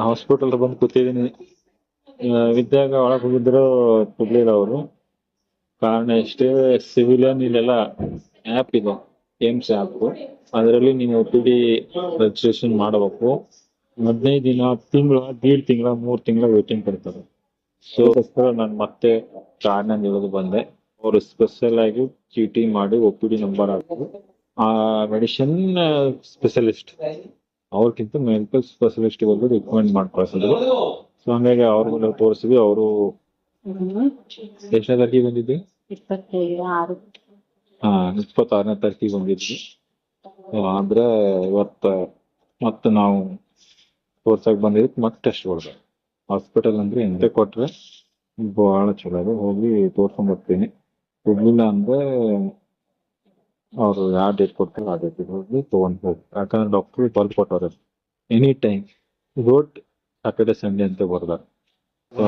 Hospital ಬಂದು ಕೂತಿದ್ದೀನಿ. ವಿದ್ಯಾಗ ಒಳಗೆ ಹೋಗಿದ್ರು ಕೊಡ್ಲಿಲ್ಲ ಅವರು. ಕಾರಣ ಎಷ್ಟೇ ಸಿವಿಲಿಯನ್ ಇಲ್ಲೆಲ್ಲ ಆ್ಯಪ್ ಇದೆ, ಏಮ್ಸ್ ಆ್ಯಪ್. ಅದರಲ್ಲಿ ನೀವು OPD ರಿಜಿಸ್ಟ್ರೇಷನ್ ಮಾಡಬೇಕು. 15 ದಿನ, ತಿಂಗಳು, 1.5 ತಿಂಗಳ, 3 ತಿಂಗಳ ವೇಟಿಂಗ್ ಕೊಡ್ತಾರೆ. ಸೊ ಅದಕ್ಕೋಸ್ಕರ ನಾನು ಮತ್ತೆ ಕಾರ್ಡ್ನ ನೀಡೋದು ಬಂದೆ. ಅವರು ಸ್ಪೆಷಲ್ ಆಗಿ ಚೀಟಿ ಮಾಡಿ OPD ನಂಬರ್ ಹಾಕಿ ಆ ಮೆಡಿಸಿನ್ ಸ್ಪೆಷಲಿಸ್ಟ್ ಅವ್ರಿಗಿಂತ ಮೆಡಿಕಲ್ ಸ್ಪೆಷಲಿಸ್ಟ್ ಬಂದು ರಿಕಮೆಂಡ್ ಮಾಡಿ ಕಳ್ಸಿದ್ರು. ಸೊ ಹಂಗಾಗಿ ಅವ್ರ ತೋರಿಸಿದ್ವಿ. ಅವರು ಎಷ್ಟನೇ ತಾರೀಕಿಗೆ ಬಂದಿದ್ವಿ? 26ನೇ ತಾರೀಕಿಗೆ ಬಂದಿದ್ವಿ. ಅಂದ್ರೆ ಇವತ್ತು ಮತ್ತೆ ನಾವು ತೋರ್ಸಕ್ ಬಂದಿದ್ದಕ್ಕೆ ಮತ್ತೆ ಟೆಸ್ಟ್ ಕೊಡ್ಬೇಕು. ಹಾಸ್ಪಿಟಲ್ ಅಂದ್ರೆ ಎಂತೆ ಕೊಟ್ರೆ ಬಹಳ ಚಲೋ ಅದು. ಹೋಗಿ ತೋರ್ಸ್ಕೊಂಡ್ ಬರ್ತೀನಿ. ಕೊಡ್ಲಿಲ್ಲ ಅಂದ್ರೆ ಅವ್ರು ಯಾವ ಡೇಟ್ ಕೊಡ್ತಾರೆ ಆ ಡೇಟಿಗೆ ಹೋಗಿ ತೊಗೊಂಡ್ ಹೋಗಿ. ಯಾಕಂದ್ರೆ ಡಾಕ್ಟ್ರು ಬರ್ದು ಕೊಟ್ಟವ್ರೆ ಎನಿ ಟೈಮ್ ಗೋಟ್ ಸಾಟರ್ಡೆ ಸಂಡೇ ಅಂತ ಬರ್ದಾರ.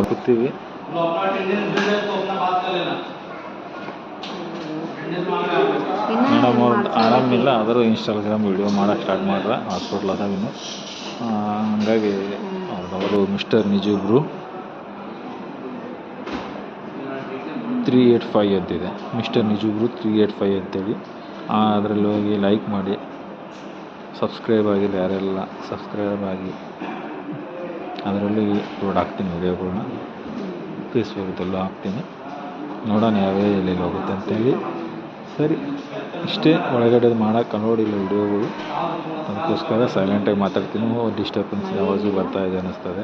ಕೂತೀವಿ. ಮೇಡಮ್ ಅವ್ರು ಆರಾಮಿಲ್ಲ, ಆದರೂ ಇನ್ಸ್ಟಾಗ್ರಾಮ್ ವಿಡಿಯೋ ಮಾಡಕ್ಕೆ ಸ್ಟಾರ್ಟ್ ಮಾಡ್ರೆ ಹಾಸ್ಪಿಟ್ಲ್ ಅದಾಗಿನ್ನು. ಹಂಗಾಗಿ ಅವರು ಮಿಸ್ಟರ್ ನಿಜಬ್ರು 385 ಅಂತಿದೆ. ಮಿಸ್ಟರ್ ನಿಜಬ್ರು 385 ಅಂತೇಳಿ ಅದರಲ್ಲಿ ಹೋಗಿ ಲೈಕ್ ಮಾಡಿ, ಸಬ್ಸ್ಕ್ರೈಬ್ ಆಗಿಲ್ಲ ಯಾರೆಲ್ಲ ಸಬ್ಸ್ಕ್ರೈಬ್ ಆಗಿ. ಅದರಲ್ಲಿ ಅಪ್ಲೋಡ್ ಹಾಕ್ತೀನಿ ವಿಡಿಯೋಗಳನ್ನ, ಫೇಸ್ಬುಕ್ದಲ್ಲೂ ಹಾಕ್ತೀನಿ. ನೋಡೋಣ ಯಾವೇ ಎಲ್ಲೆಲ್ಲಿ ಹೋಗುತ್ತೆ ಅಂತೇಳಿ. ಸರಿ, ಇಷ್ಟೇ. ಒಳಗಡೆ ಮಾಡೋಕ್ಕೆ ನೋಡಿಲ್ಲ ವಿಡಿಯೋಗಳು, ಅದಕ್ಕೋಸ್ಕರ ಸೈಲೆಂಟಾಗಿ ಮಾತಾಡ್ತೀನಿ. ಡಿಸ್ಟರ್ಬೆನ್ಸ್ ಯಾವಾಗೂ ಬರ್ತಾ ಇದೆ ಅನ್ನಿಸ್ತದೆ.